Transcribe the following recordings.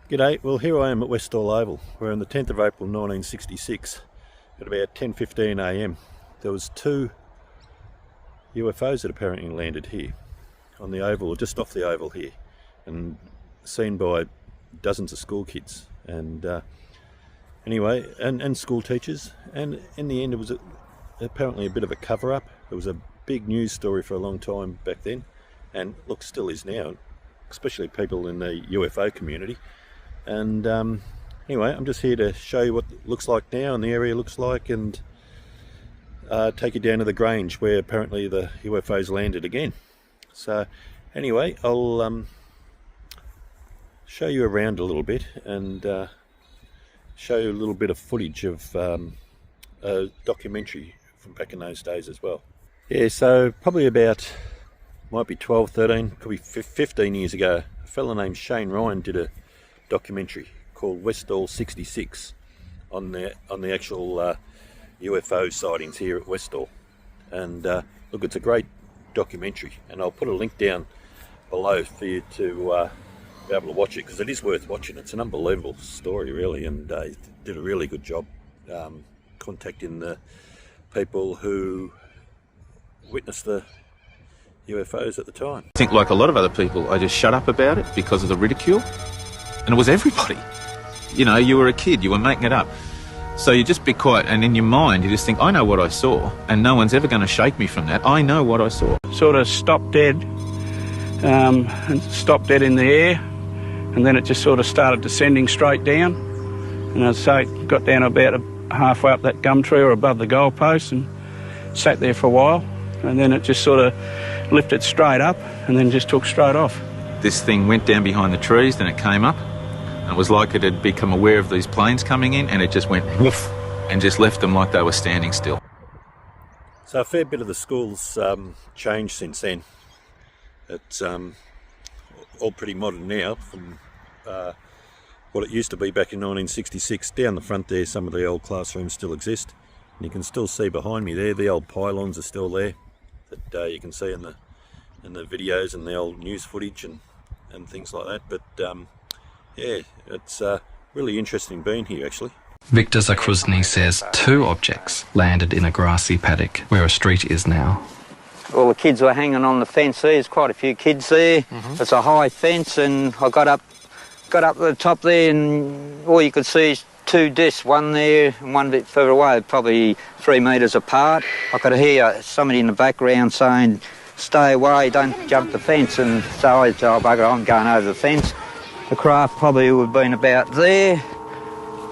G'day, well here I am at Westall Oval. We're on the 10th of April 1966 at about 10:15 AM. There was two UFOs that apparently landed here on the oval, or just off the oval here, and seen by dozens of school kids and anyway, and school teachers, and in the end it was apparently a bit of a cover-up. It was a big news story for a long time back then, and look, still is now, especially people in the UFO community. And anyway, I'm just here to show you what it looks like now and the area looks like, and take you down to the Grange where apparently the UFOs landed again. So anyway, I'll show you around a little bit and show you a little bit of footage of a documentary from back in those days as well. Yeah, so probably about, might be 12, 13, could be 15 years ago, a fellow named Shane Ryan did a documentary called Westall 66 on the actual UFO sightings here at Westall. And look, it's a great documentary, and I'll put a link down below for you to be able to watch it, because it is worth watching. It's an unbelievable story really, and he did a really good job contacting the people who witnessed the UFOs at the time. I think, like a lot of other people, I just shut up about it because of the ridicule. And it was everybody. You know, you were a kid, you were making it up. So you just be quiet, and in your mind you just think, I know what I saw, and no one's ever going to shake me from that. I know what I saw. Sort of stopped dead, and stopped dead in the air, and then it just sort of started descending straight down. And I'd say it got down about halfway up that gum tree or above the goalpost and sat there for a while, and then it just sort of lifted straight up and then just took straight off. This thing went down behind the trees, then it came up. And it was like it had become aware of these planes coming in, and it just went woof and just left them like they were standing still. So a fair bit of the school's changed since then. It's all pretty modern now from what it used to be back in 1966. Down the front there, some of the old classrooms still exist, and you can still see behind me there, the old pylons are still there that you can see in the videos and the old news footage and things like that. But yeah, it's really interesting being here actually. Victor Zakruzny says two objects landed in a grassy paddock where a street is now. All the kids were hanging on the fence there. There's quite a few kids there. It's a high fence, and I got up to the top there, and all you could see is two discs, one there and one a bit further away, probably 3 metres apart. I could hear somebody in the background saying, "Stay away, don't jump the fence." And so I said, "Oh bugger, I'm going over the fence." The craft probably would have been about there,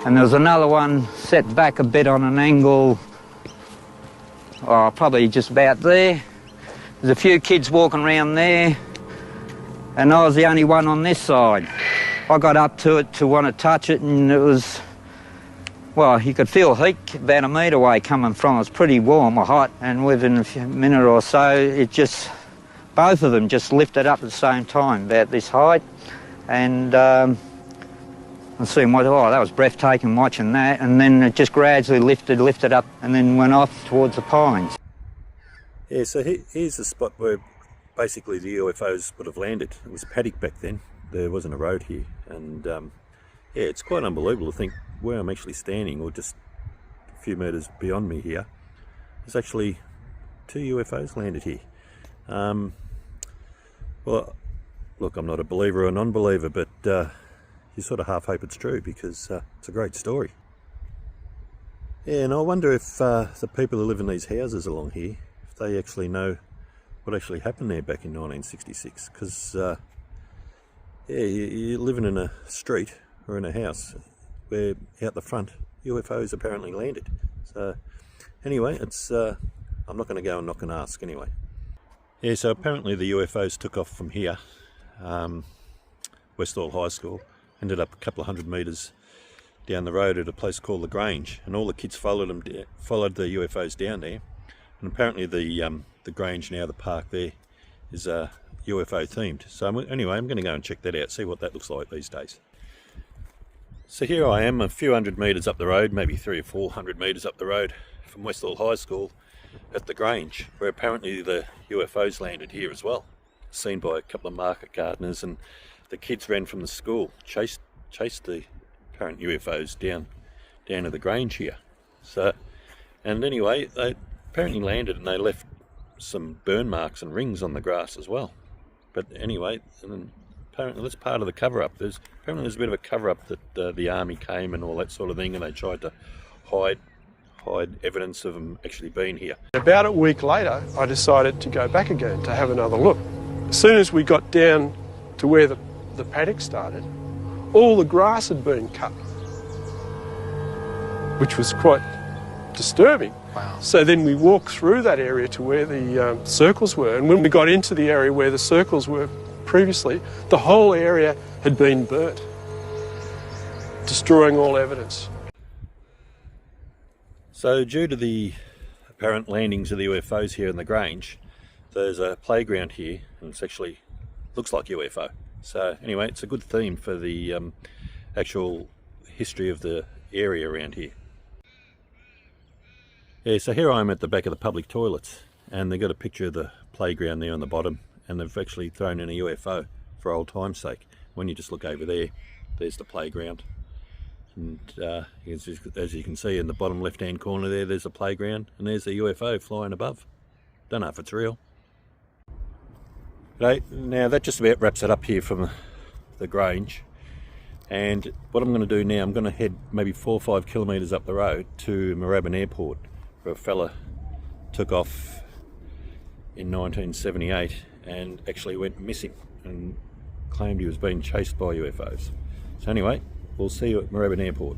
and there was another one set back a bit on an angle, probably just about there. There's a few kids walking around there, and I was the only one on this side. I got up to it to want to touch it, and it was, well, you could feel heat about a metre away coming from it. It was pretty warm or hot, and within a minute or so, it just, both of them just lifted up at the same time, about this height. And I seen, oh, that was breathtaking watching that, and then it just gradually lifted up and then went off towards the pines. Yeah, so here's the spot where basically the UFOs would have landed. It was a paddock back then, there wasn't a road here, and yeah, it's quite unbelievable to think where I'm actually standing, or just a few metres beyond me here, there's actually two UFOs landed here. Well, look, I'm not a believer or a non-believer, but you sort of half hope it's true, because it's a great story. Yeah, and I wonder if the people who live in these houses along here, if they actually know what actually happened there back in 1966, because yeah, you're living in a street or in a house where out the front UFOs apparently landed. So anyway, it's I'm not going to go and knock and ask anyway. Yeah, so apparently the UFOs took off from here, Westall High School, ended up a couple of 100 metres down the road at a place called the Grange, and all the kids followed the UFOs down there. And apparently the Grange now, the park there, is UFO themed. So anyway, I'm going to go and check that out, see what that looks like these days. So here I am, a few 100 metres up the road, maybe 300 or 400 metres up the road from Westall High School at the Grange, where apparently the UFOs landed here as well. Seen by a couple of market gardeners, and the kids ran from the school, chased chased the apparent UFOs down to the Grange here. So, and anyway, they apparently landed and they left some burn marks and rings on the grass as well. But anyway, and then apparently that's part of the cover-up. Apparently there's a bit of a cover-up that the army came and all that sort of thing, and they tried to hide evidence of them actually being here. About a week later, I decided to go back again to have another look. As soon as we got down to where the paddock started, all the grass had been cut, which was quite disturbing. Wow. So then we walked through that area to where the circles were, and when we got into the area where the circles were previously, the whole area had been burnt, destroying all evidence. So due to the apparent landings of the UFOs here in the Grange, there's a playground here, and it actually looks like UFO. So anyway, it's a good theme for the actual history of the area around here. Yeah, so here I am at the back of the public toilets, and they've got a picture of the playground there on the bottom, and they've actually thrown in a UFO for old time's sake. When you just look over there, there's the playground. And as you can see in the bottom left hand corner there's a playground, and there's a UFO flying above. Don't know if it's real. Right, now that just about wraps it up here from the Grange, and what I'm going to do now, I'm going to head maybe 4 or 5 kilometres up the road to Moorabbin Airport, where a fella took off in 1978 and actually went missing and claimed he was being chased by UFOs. So anyway, we'll see you at Moorabbin Airport.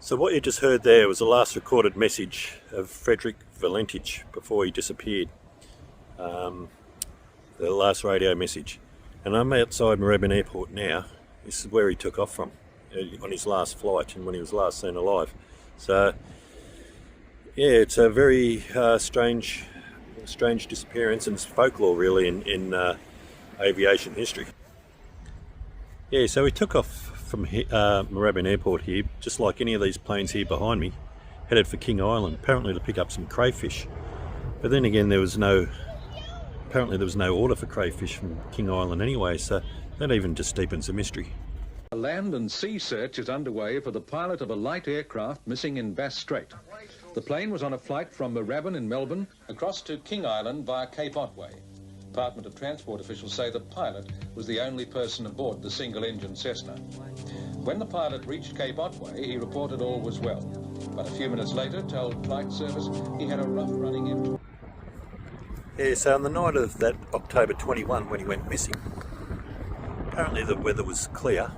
So what you just heard there was the last recorded message of Frederick Valentich before he disappeared. The last radio message. And I'm outside Moorabbin Airport now. This is where he took off from on his last flight and when he was last seen alive. So yeah, it's a very strange disappearance, and it's folklore really in aviation history. Yeah, so he took off from Moorabbin Airport here, just like any of these planes here behind me, headed for King Island, apparently to pick up some crayfish. But then again, apparently there was no order for crayfish from King Island anyway, so that even just deepens the mystery. A land and sea search is underway for the pilot of a light aircraft missing in Bass Strait. The plane was on a flight from Moorabbin in Melbourne across to King Island via Cape Otway. Department of Transport officials say the pilot was the only person aboard the single-engine Cessna. When the pilot reached Cape Otway, he reported all was well, but a few minutes later told flight service he had a rough running in. Yeah, so on the night of that October 21 when he went missing, apparently the weather was clear,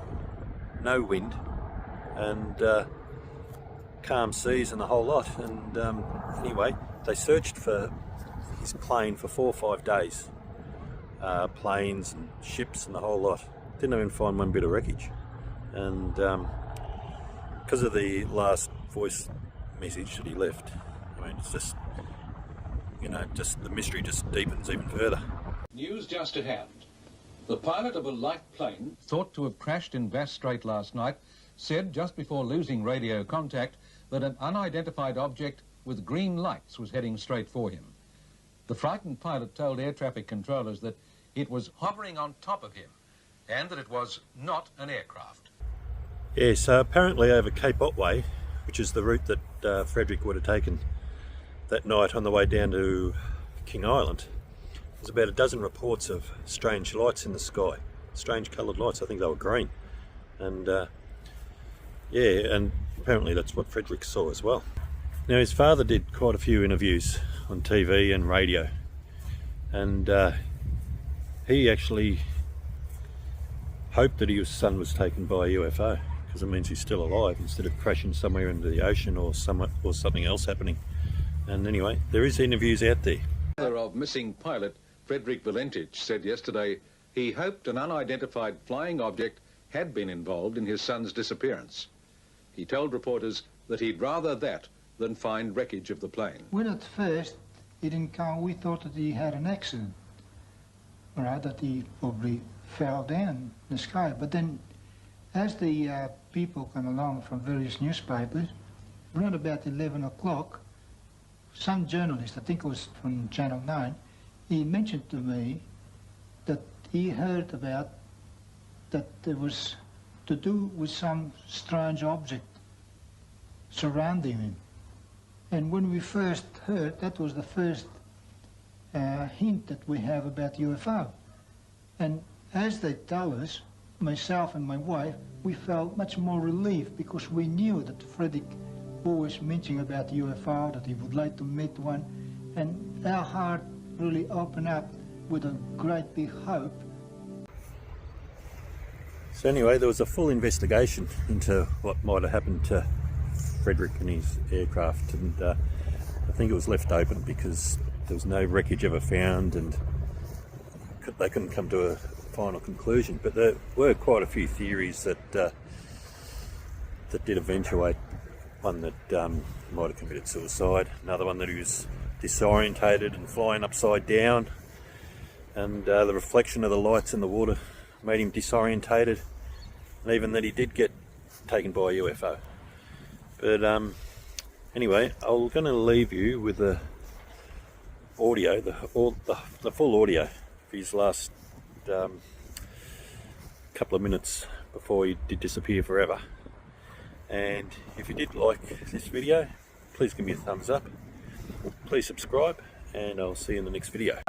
no wind, and calm seas and the whole lot. And anyway, they searched for his plane for 4 or 5 days. Planes and ships and the whole lot. Didn't even find one bit of wreckage. And because of the last voice message that he left, I mean, it's just, just the mystery just deepens even further. News just at hand. The pilot of a light plane, thought to have crashed in Bass Strait last night, said just before losing radio contact that an unidentified object with green lights was heading straight for him. The frightened pilot told air traffic controllers that it was hovering on top of him and that it was not an aircraft. Yeah, so apparently over Cape Otway, which is the route that Frederick would have taken that night on the way down to King Island, there's about a dozen reports of strange lights in the sky, strange coloured lights. I think they were green. And yeah, and apparently that's what Frederick saw as well. Now his father did quite a few interviews on TV and radio, and he actually hoped that his son was taken by a UFO, because it means he's still alive instead of crashing somewhere into the ocean or something else happening. And anyway, there is interviews out there. The father of missing pilot Frederick Valentich said yesterday he hoped an unidentified flying object had been involved in his son's disappearance. He told reporters that he'd rather that than find wreckage of the plane. When at first he didn't come, we thought that he had an accident, right? That he probably fell down in the sky. But then, as the people come along from various newspapers, around about 11 o'clock, some journalist, I think it was from Channel 9, he mentioned to me that he heard about that there was to do with some strange object surrounding him. And when we first heard, that was the first hint that we have about UFO. And as they tell us, myself and my wife, we felt much more relieved because we knew that Frederick always mentioning about UFO, that he would like to meet one, and our heart really opened up with a great big hope. So anyway, there was a full investigation into what might have happened to Frederick and his aircraft, and I think it was left open because there was no wreckage ever found and they couldn't come to a final conclusion. But there were quite a few theories that that did eventuate. One that might have committed suicide, another one that he was disorientated and flying upside down, and the reflection of the lights in the water made him disorientated, and even that he did get taken by a UFO. But anyway, I'm going to leave you with the audio, the full audio of his last couple of minutes before he did disappear forever. And if you did like this video, please give me a thumbs up, please subscribe, and I'll see you in the next video.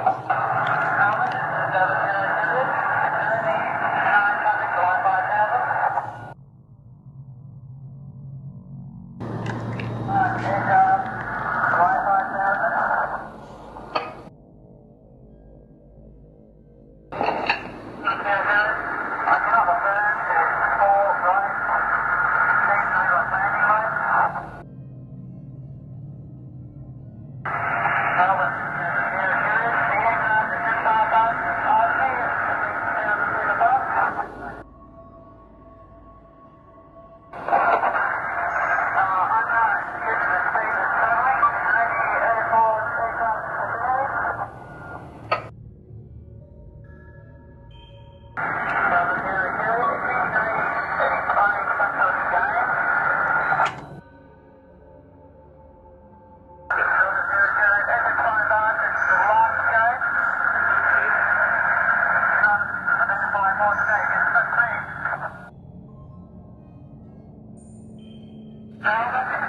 Now,